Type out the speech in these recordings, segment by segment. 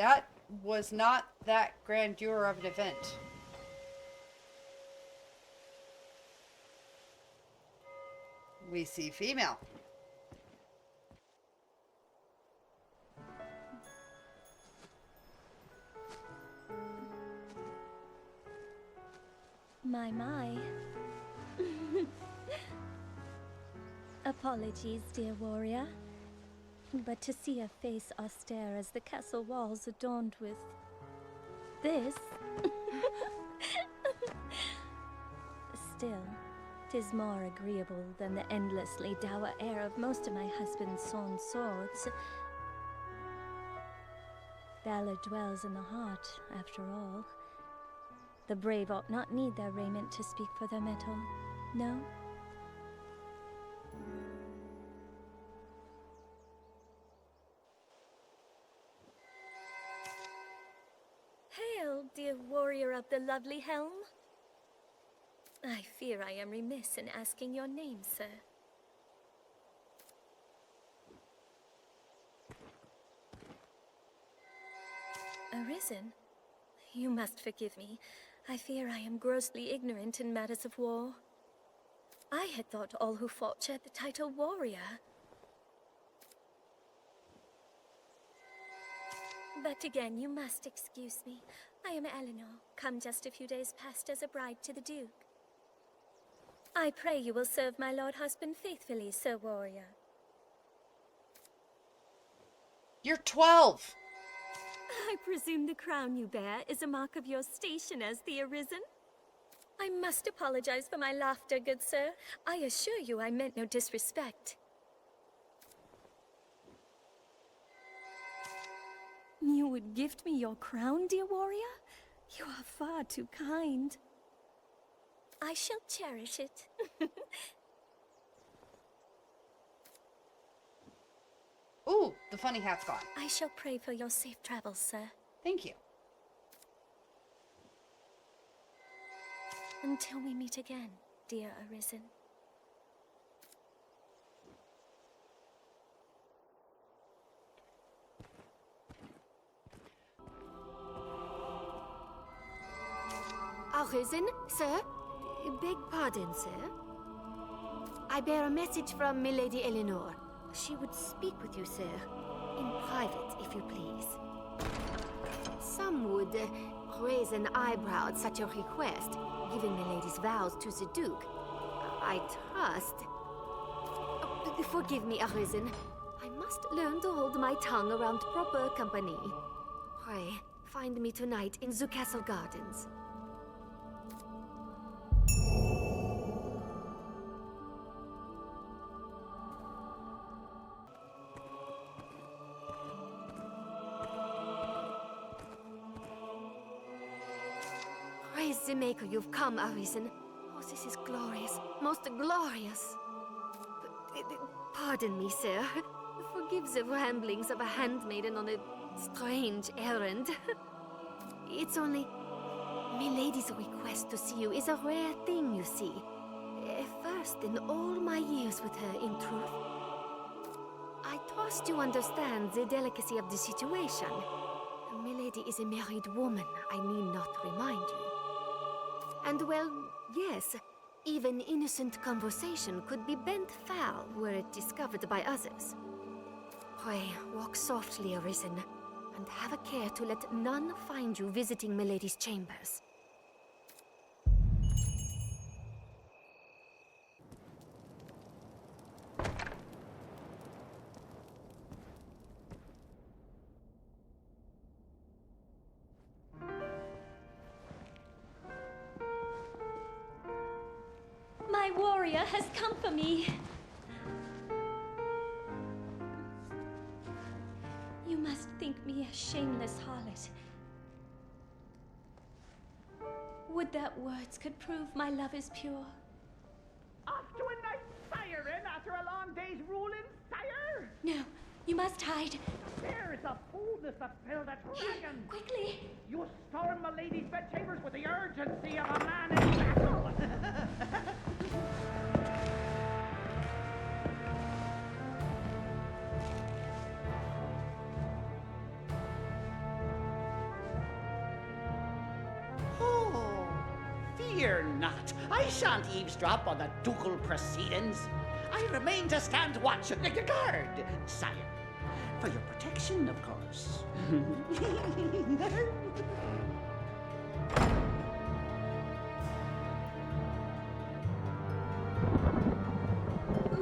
That was not that grandeur of an event. We see female. My. Apologies, dear warrior. But to see a face austere as the castle walls adorned with this... Still, 'tis more agreeable than the endlessly dour air of most of my husband's sawn swords. Valor dwells in the heart, after all. The brave ought not need their raiment to speak for their mettle, no? Hail, dear warrior of the lovely helm. I fear I am remiss in asking your name, sir. Arisen? You must forgive me. I fear I am grossly ignorant in matters of war. I had thought all who fought shared the title warrior. But again, you must excuse me. I am Aelinore, come just a few days past as a bride to the Duke. I pray you will serve my lord husband faithfully, Sir Warrior. You're 12! I presume the crown you bear is a mark of your station as the Arisen? I must apologize for my laughter, good sir. I assure you I meant no disrespect. You would gift me your crown, dear warrior? You are far too kind. I shall cherish it. Ooh, the funny hat's gone. I shall pray for your safe travels, sir. Thank you. Until we meet again, dear Arisen. Arisen, sir? Beg pardon, sir. I bear a message from Milady Aelinore. She would speak with you, sir. In private, if you please. Some would raise an eyebrow at such a request, given Milady's vows to the Duke. I trust... Forgive me, Arisen. I must learn to hold my tongue around proper company. Pray, find me tonight in the castle gardens. Praise the Maker you've come, Arisen. Oh, this is glorious. Most glorious. Pardon me, sir. Forgive the ramblings of a handmaiden on a strange errand. It's only... Milady's request to see you is a rare thing, you see. First in all my years with her, in truth. I trust you understand the delicacy of the situation. Milady is a married woman, I need not remind you. And well, yes, even innocent conversation could be bent foul were it discovered by others. Pray, walk softly, Arisen, and have a care to let none find you visiting Milady's chambers. My warrior has come for me. You must think me a shameless harlot. Would that words could prove my love is pure. Off to a nice siren after a long day's ruling, sire? No, you must hide. There's a boldness that filled a dragon. Quickly! You storm my lady's bedchambers with the urgency of a man in battle. Fear not. I shan't eavesdrop on the ducal proceedings. I remain to stand watch like a guard, sire. For your protection, of course.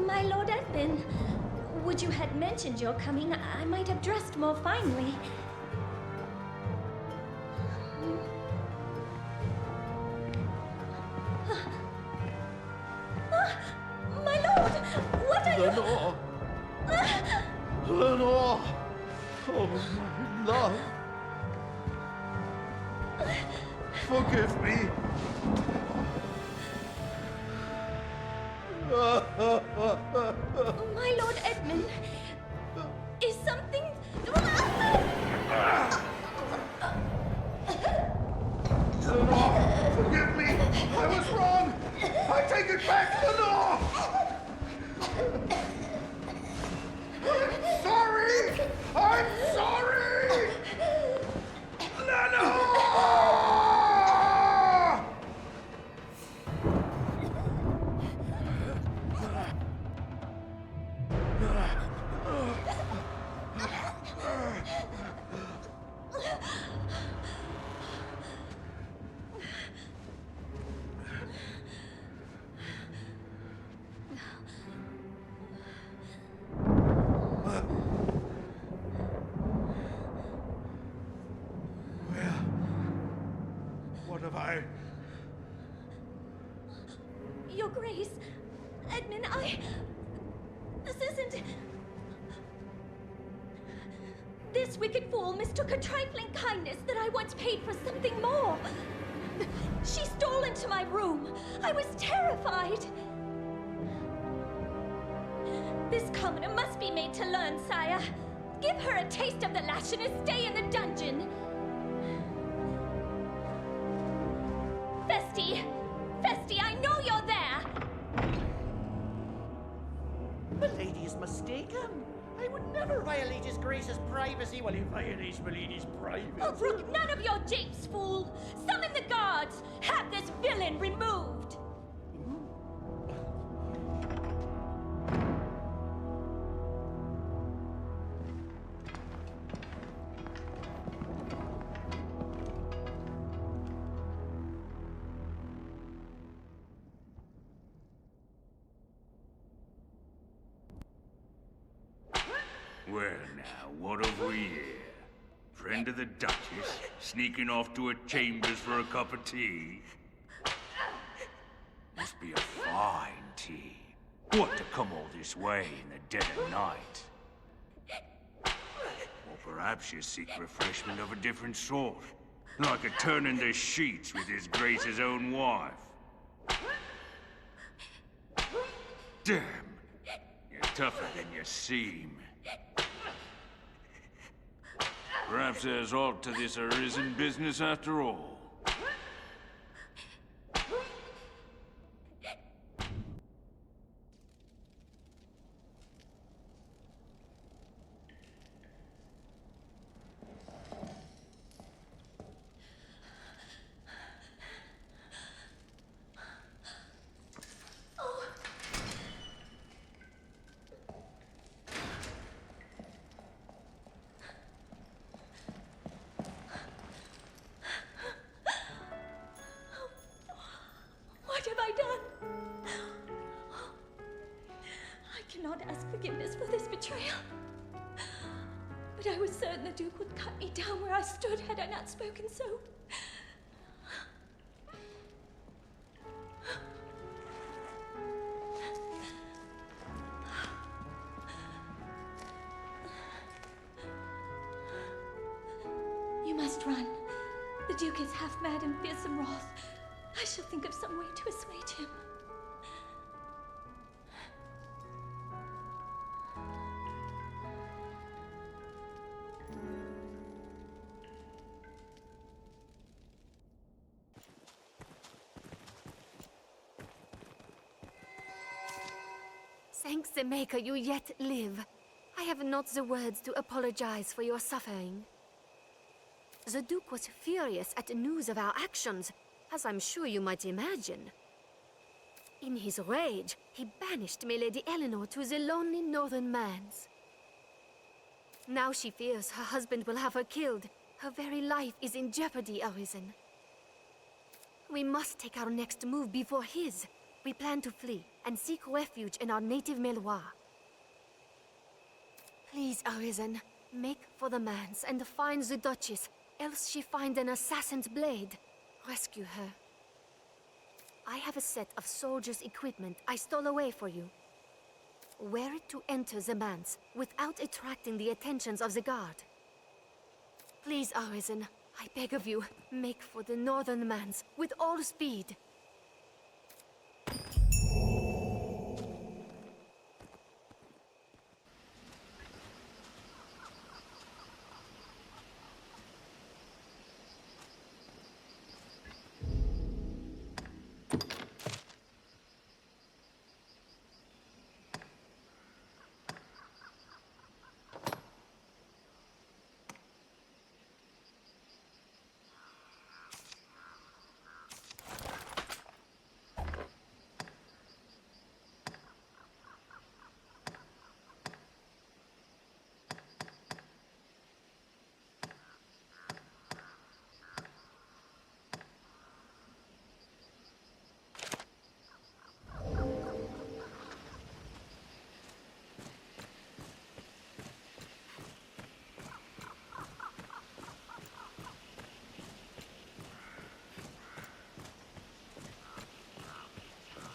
My Lord Edmund, would you had mentioned your coming, I might have dressed more finely. My lord, what are Lenore! Lenore! Oh, my love! Forgive me! My Lord Edmund, is something... Lenore! Forgive me! I was wrong! I take it back, Lenore! I'm sorry! I'm sorry! Lenore! What have I... Your Grace, Edmund, This isn't... This wicked fool mistook a trifling kindness that I once paid for something more. She stole into my room. I was terrified. This commoner must be made to learn, sire. Give her a taste of the lash and a stay in the dungeon. Festi, I know you're there! Milady is mistaken. I would never violate his grace's privacy while he violates Milady's privacy. Oh, brook none of your japes, fool! Summon the guards! Have this villain removed! Well now, what have we here? Friend of the Duchess, sneaking off to her chambers for a cup of tea? Must be a fine tea. What to come all this way in the dead of night? Or perhaps you seek refreshment of a different sort, like a turning the sheets with his Grace's own wife. Damn, you're tougher than you seem. Perhaps there's aught to this arisen business after all. What have I done? I cannot ask forgiveness for this betrayal. But I was certain the Duke would cut me down where I stood had I not spoken so. You must run. The Duke is half mad and fearsome wrath. I shall think of some way to assuage him. Thanks the Maker you yet live. I have not the words to apologize for your suffering. The Duke was furious at the news of our actions. as I'm sure you might imagine. In his rage, he banished Milady Aelinore to the lonely northern lands. Now she fears her husband will have her killed. Her very life is in jeopardy, Arisen. We must take our next move before his. We plan to flee and seek refuge in our native Meloir. Please, Arisen, make for the manse and find the Duchess, else she find an assassin's blade. Rescue her. I have a set of soldiers' equipment I stole away for you. Wear it to enter the manse without attracting the attentions of the guard. Please, Arisen, I beg of you, make for the northern manse with all speed.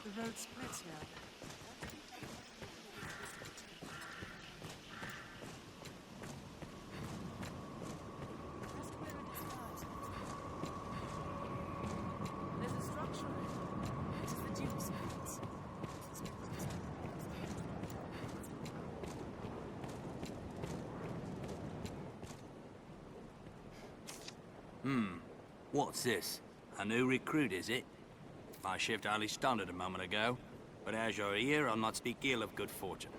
The road splits now. Just where it starts. There's a structure in it. This is the Duke's house. What's this? A new recruit, is it? My shift only started a moment ago, but as you're here, I'll not speak ill of good fortune.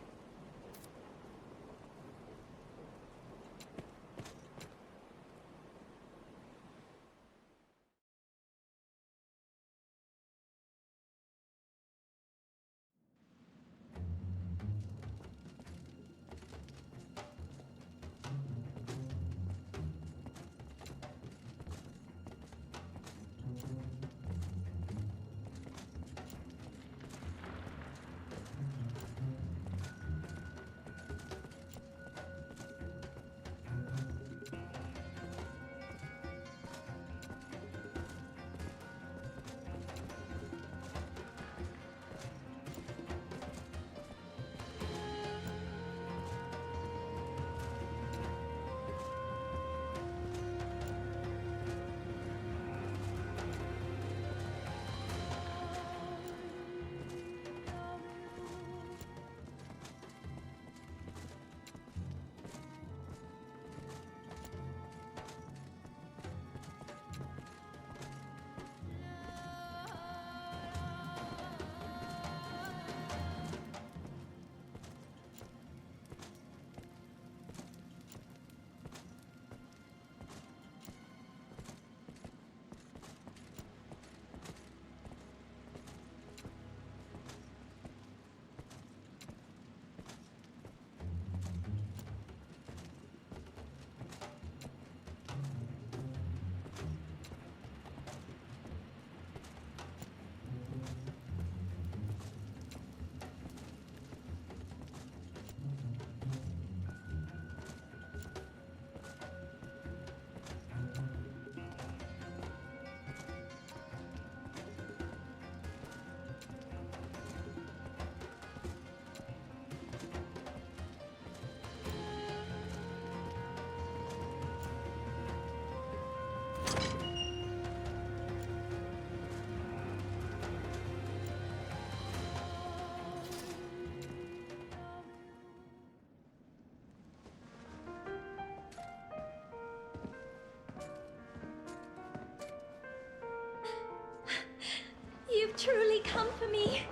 You've truly come for me.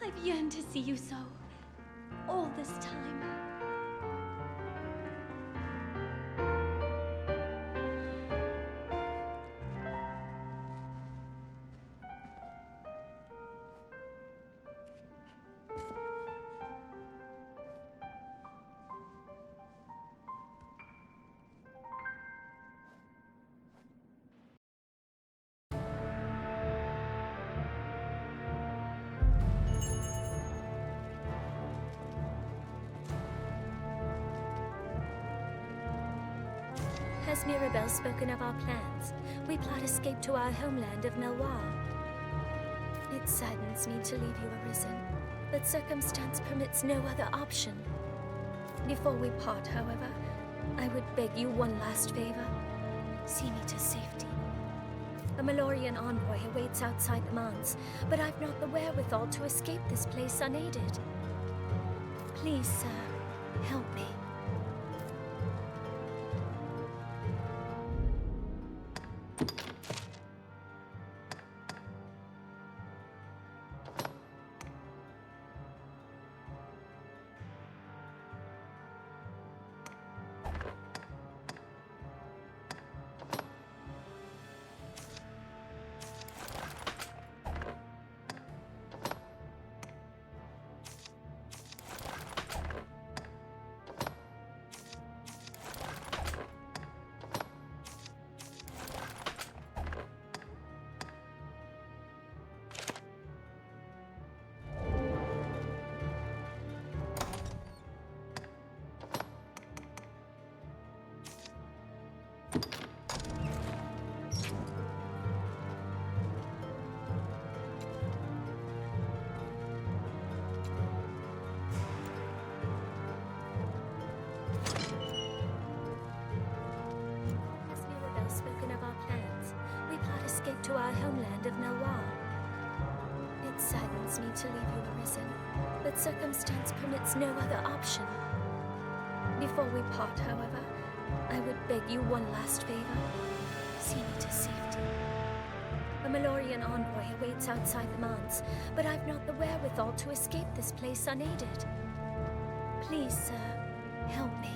I've yearned to see you so, all this time. Has Mirabelle spoken of our plans? We plot escape to our homeland of Melwa. It saddens me to leave you arisen, but circumstance permits no other option. Before we part, however, I would beg you one last favor. See me to safety. A Malorian envoy awaits outside the Mons, but I've not the wherewithal to escape this place unaided. Please, sir, help me. To our homeland of Melwa. It saddens me to leave you arisen, but circumstance permits no other option. Before we part, however, I would beg you one last favor. See me to safety. A Malorian envoy awaits outside the Mons, but I've not the wherewithal to escape this place unaided. Please, sir, help me.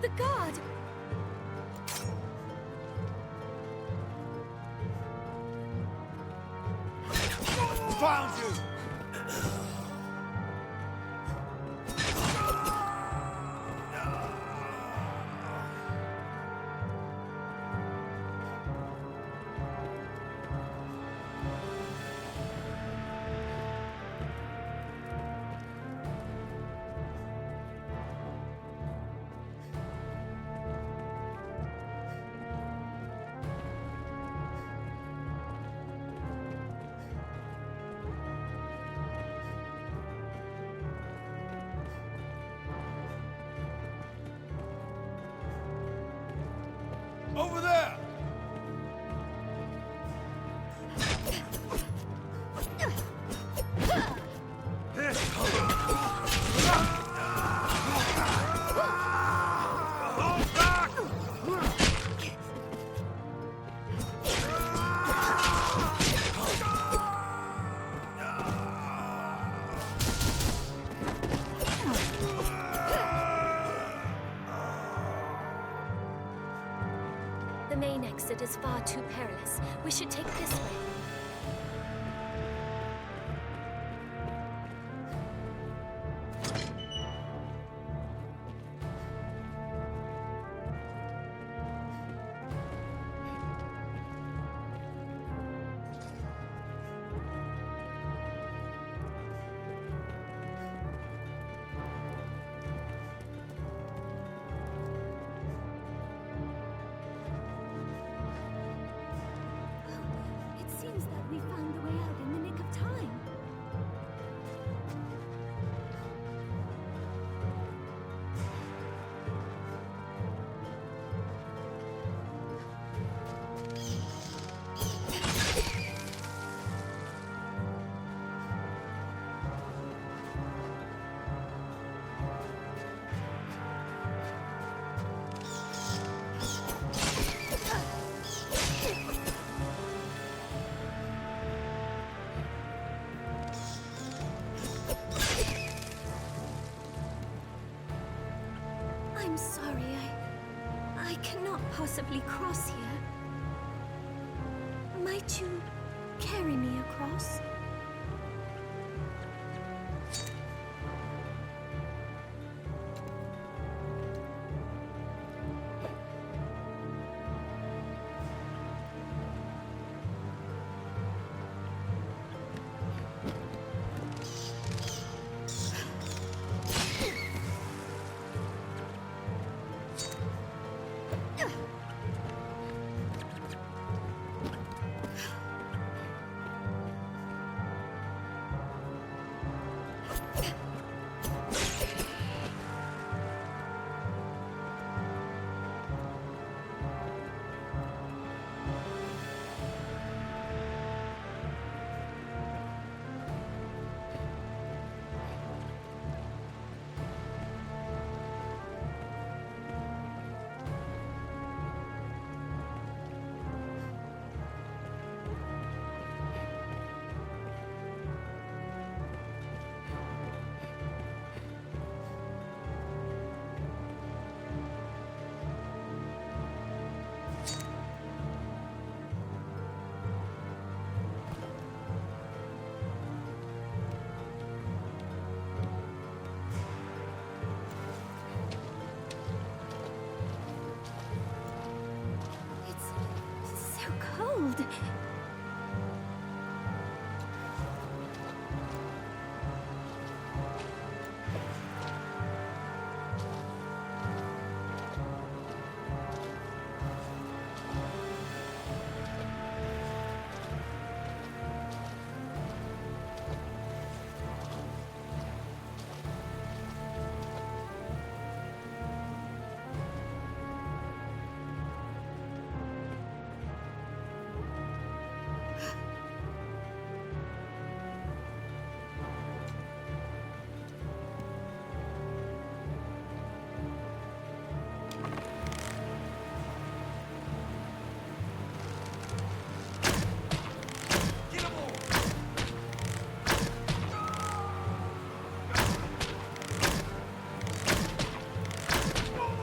The guard! Found you! Over there! The main exit is far too perilous. We should take this way. We found the way out in the nick of time. I'm sorry, I cannot possibly cross here. Might you carry me across? It's so cold.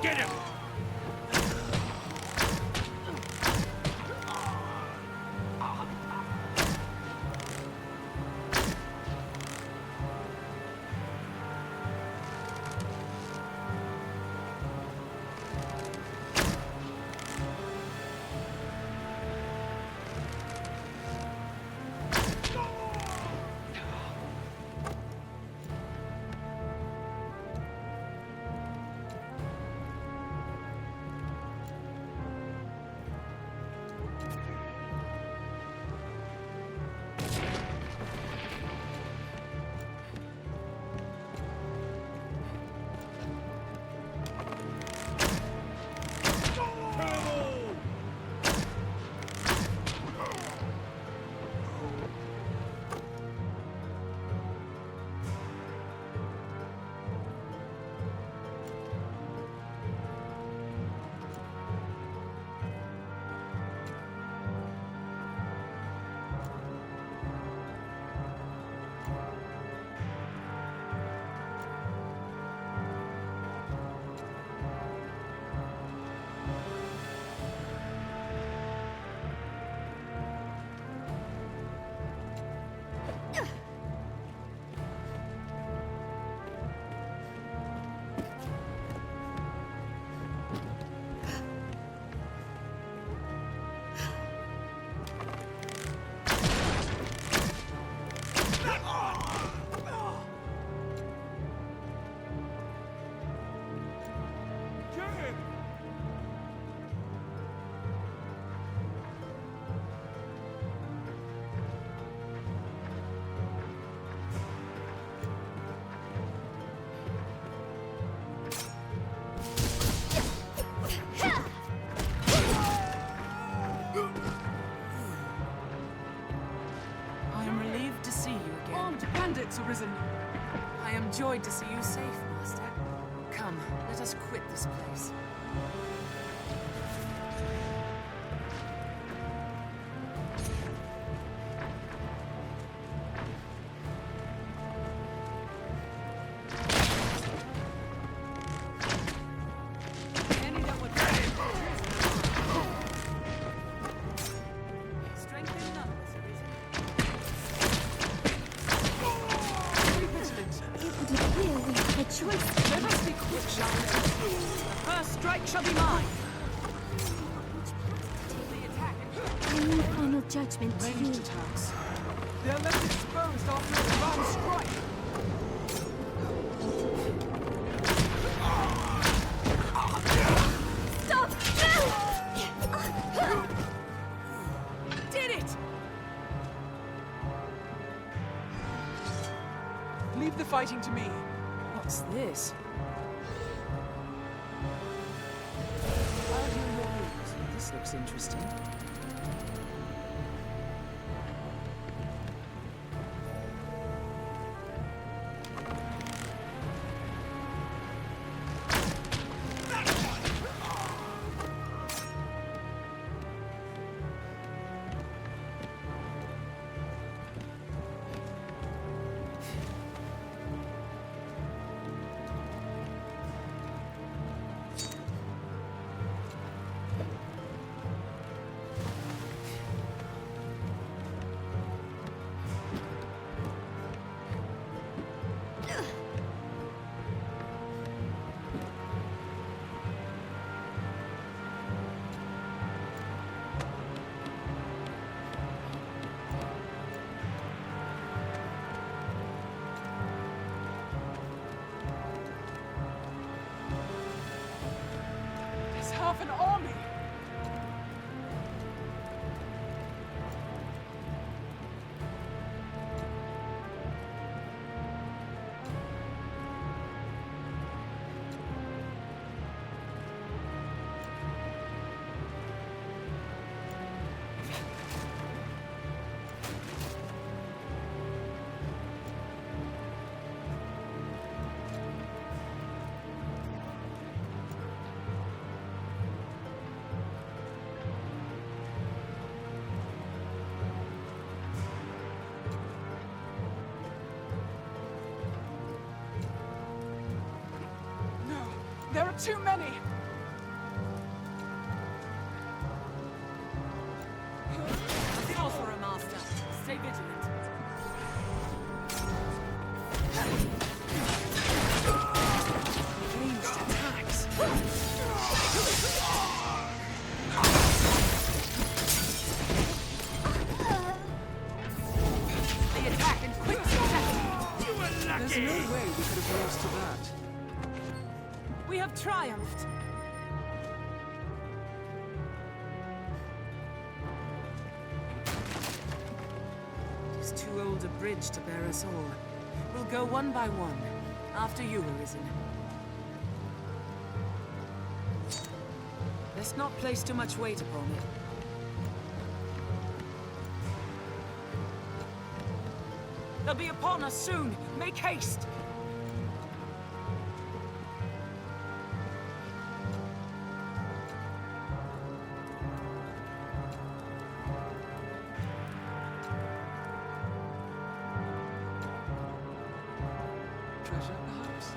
Get him! bandits arisen. I am joyed to see you safe, Master. Come, let us quit this place. Any that would strength in numbers arisen. judgment to Ranged you. attacks. They're left exposed after a divine strike. Stop! No! Did it! Leave the fighting to me. What's this? I'll hear your rules. This looks interesting. There's half an army! No, there are too many! Sorcerer Master, stay vigilant. Ranged attacks. They attack in quick succession. There's no way we could have lost to that. We have triumphed. It is too old a bridge to bear us all. We'll go one by one, after you, Arisen. Let's not place too much weight upon it. They'll be upon us soon. Make haste! Treasure, perhaps?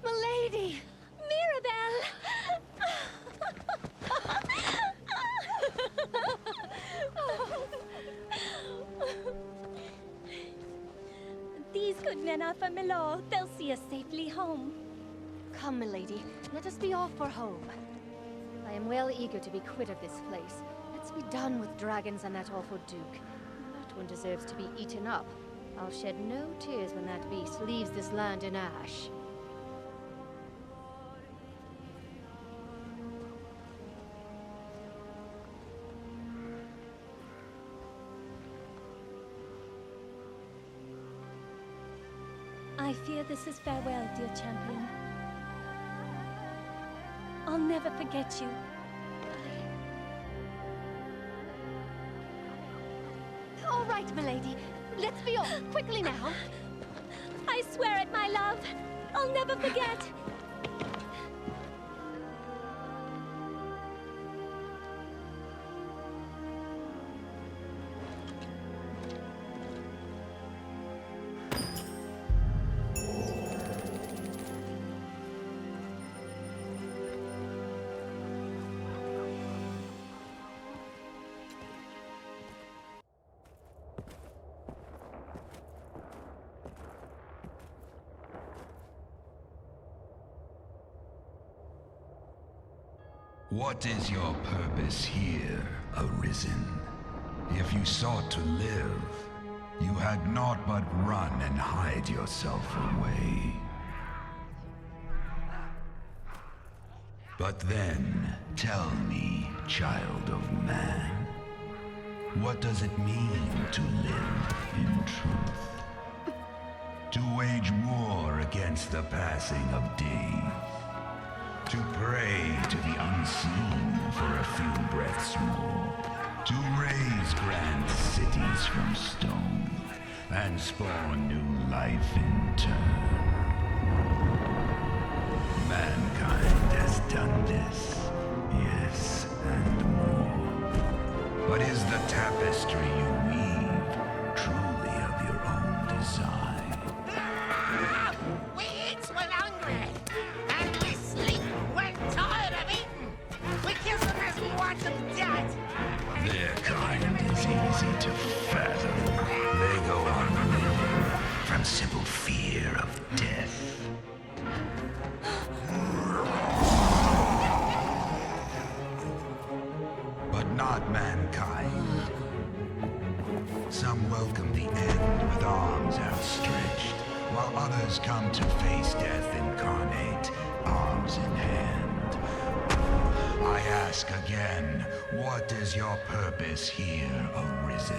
Milady! Mirabelle! These good men are from Milor. They'll see us safely home. Come, milady, let us be off for home. I am well eager to be quit of this place. Let's be done with dragons and that awful duke. That one deserves to be eaten up. I'll shed no tears when that beast leaves this land in ash. I fear this is farewell, dear champion. I'll never forget you. All right, milady. Let's be off. Quickly now. I swear it, my love. I'll never forget. What is your purpose here, Arisen? If you sought to live, you had naught but run and hide yourself away. But then, tell me, child of man, what does it mean to live in truth? To wage war against the passing of days? To pray to the unseen for a few breaths more. To raise grand cities from stone and spawn new life in turn. Mankind has done this, yes, and more. But is the tapestry you weave truly of your own design? We eat when hungry, and we sleep when tired of eating. We kill them as we want them dead. Their kind is easy to fathom. They go on living from simple fear of death. But not mankind. Some welcome the end with arms outstretched, while others come to face death incarnate, arms in hand. I ask again, what is your purpose here, Arisen?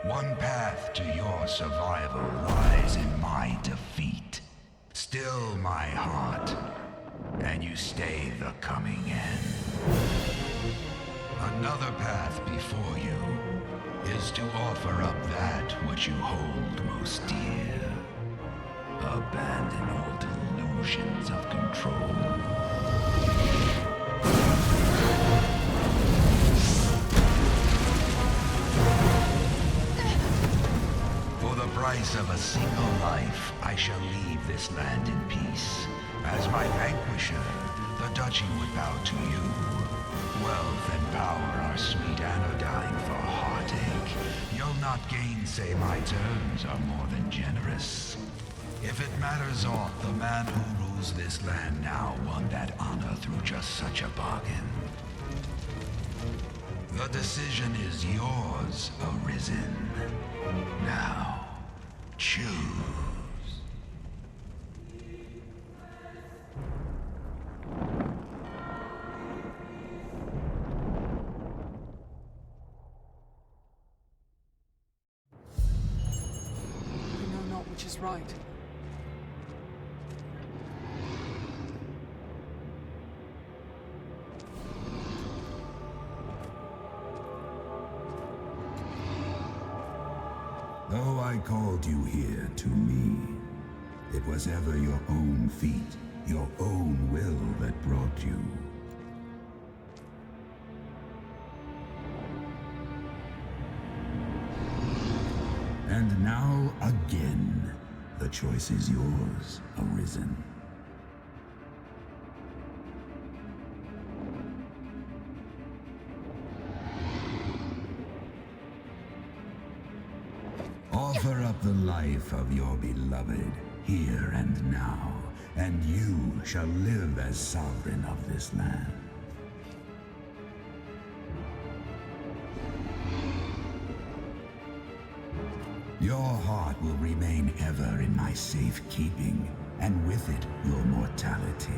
One path to your survival lies in my defeat. Still my heart, and you stay the coming end. Another path before you is to offer up that which you hold most dear. Abandon all delusions of control. For the price of a single life, I shall leave this land in peace. As my vanquisher, the duchy would bow to you. Wealth and power are sweet anodyne for heartache. You'll not gainsay my terms are more than generous. If it matters aught, the man who rules this land now won that honor through just such a bargain. The decision is yours, Arisen. Now, choose. I know not which is right. Though I called you here to me, it was ever your own feet, your own will that brought you. And now again, the choice is yours, Arisen. Offer up the life of your beloved, here and now, and you shall live as sovereign of this land. Your heart will remain ever in my safekeeping, and with it, your mortality.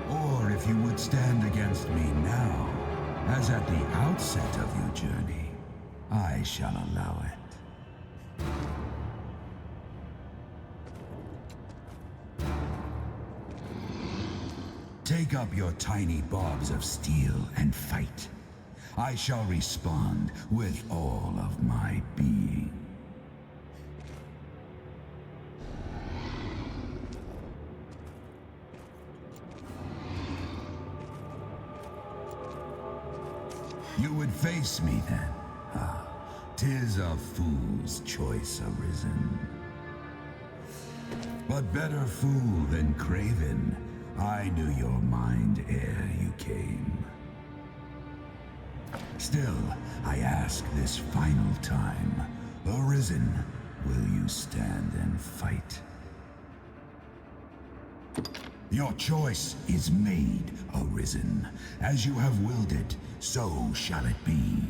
Or if you would stand against me now, as at the outset of your journey, I shall allow it. Take up your tiny barbs of steel and fight. I shall respond with all of my being. You would face me then? Ah, 'tis a fool's choice arisen. But better fool than craven, I knew your mind ere you came. Still, I ask this final time, Arisen, will you stand and fight? Your choice is made, Arisen. As you have willed it, so shall it be.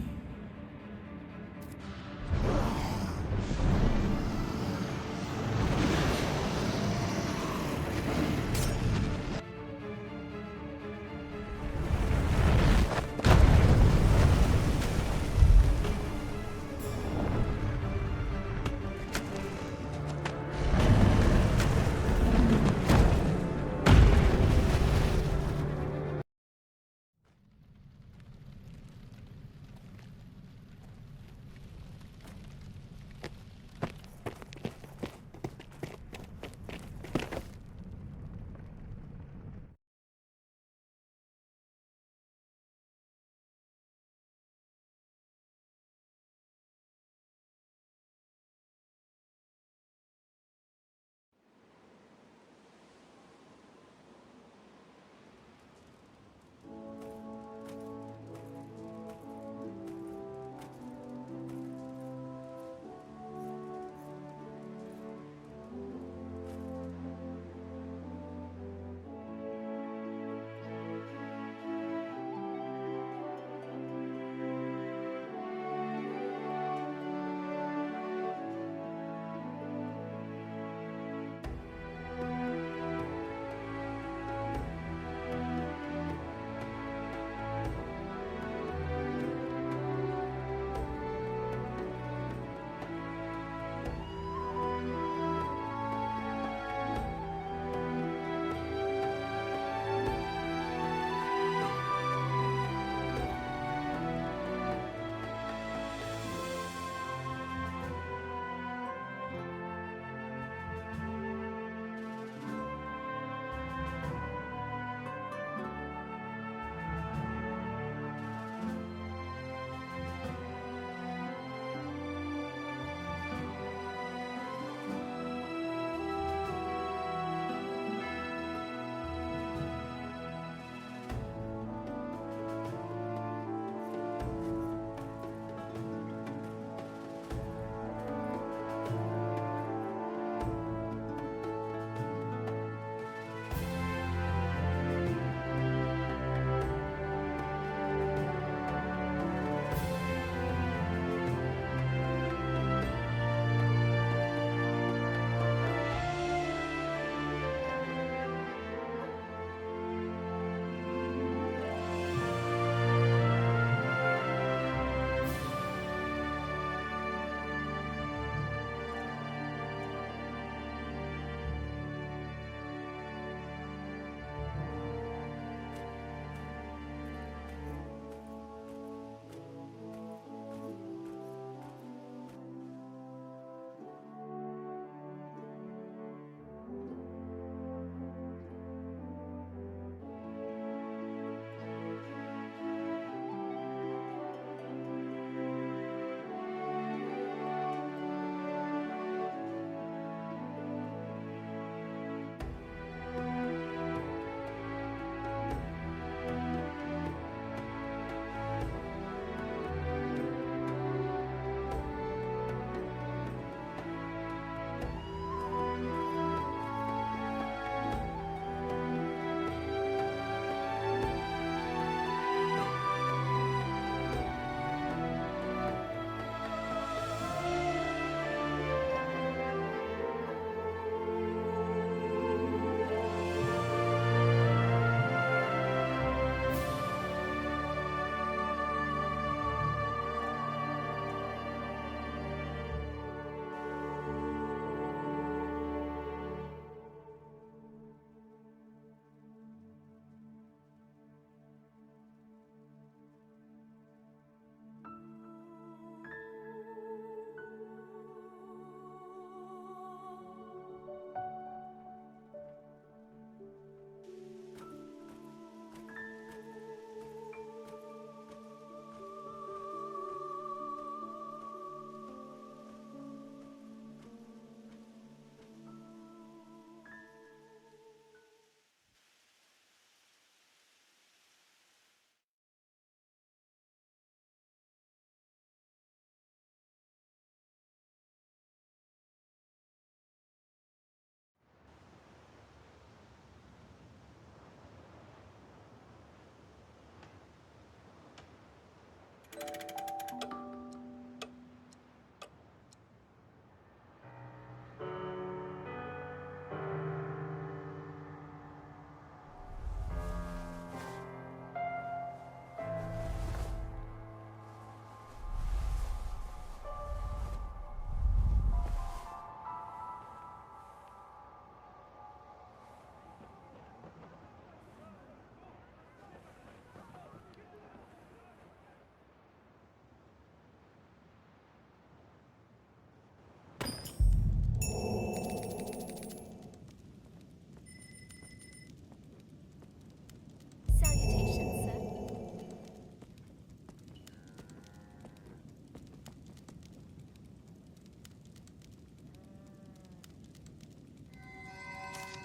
Salutations, sir.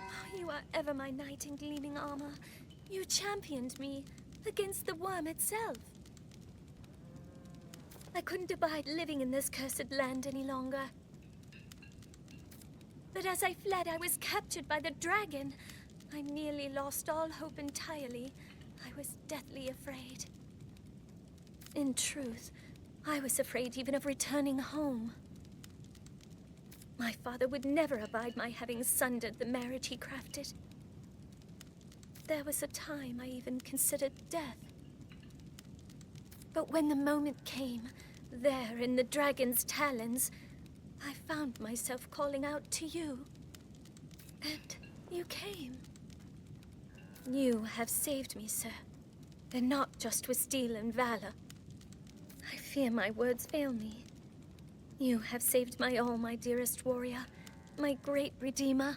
Oh, you are ever my knight in gleaming armor. You championed me against the worm itself. I couldn't abide living in this cursed land any longer. But as I fled, I was captured by the dragon. I nearly lost all hope entirely. I was deathly afraid. In truth, I was afraid even of returning home. My father would never abide my having sundered the marriage he crafted. There was a time I even considered death. But when the moment came, there in the dragon's talons, I found myself calling out to you. And you came. You have saved me, sir. And not just with steel and valor. I fear my words fail me. You have saved my all, my dearest warrior, my great redeemer.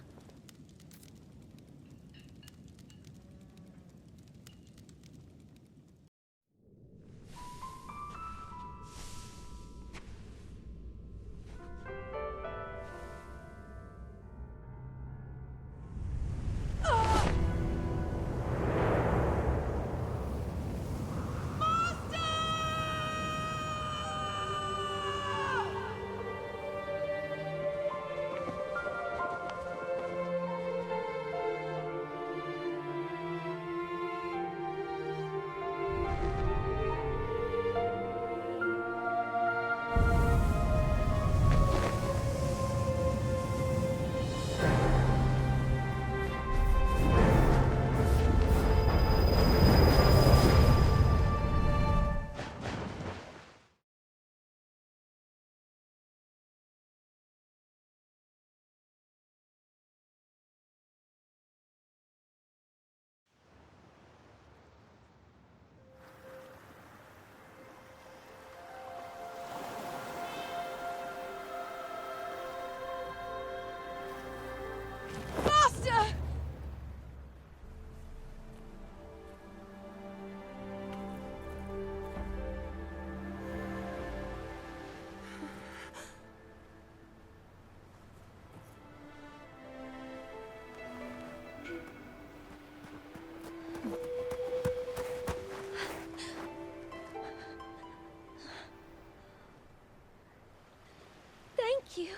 Thank you.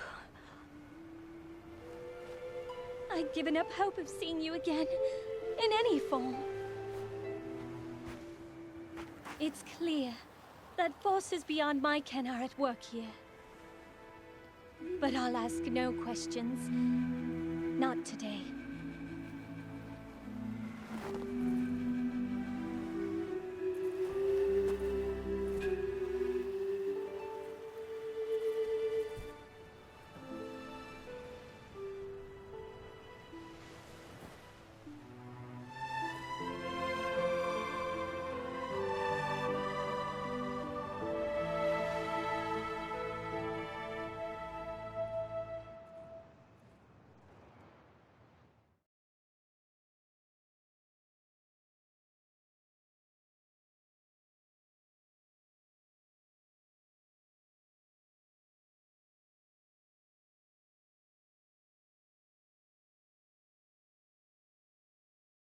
I'd given up hope of seeing you again, in any form. It's clear that forces beyond my ken are at work here. But I'll ask no questions. Not today.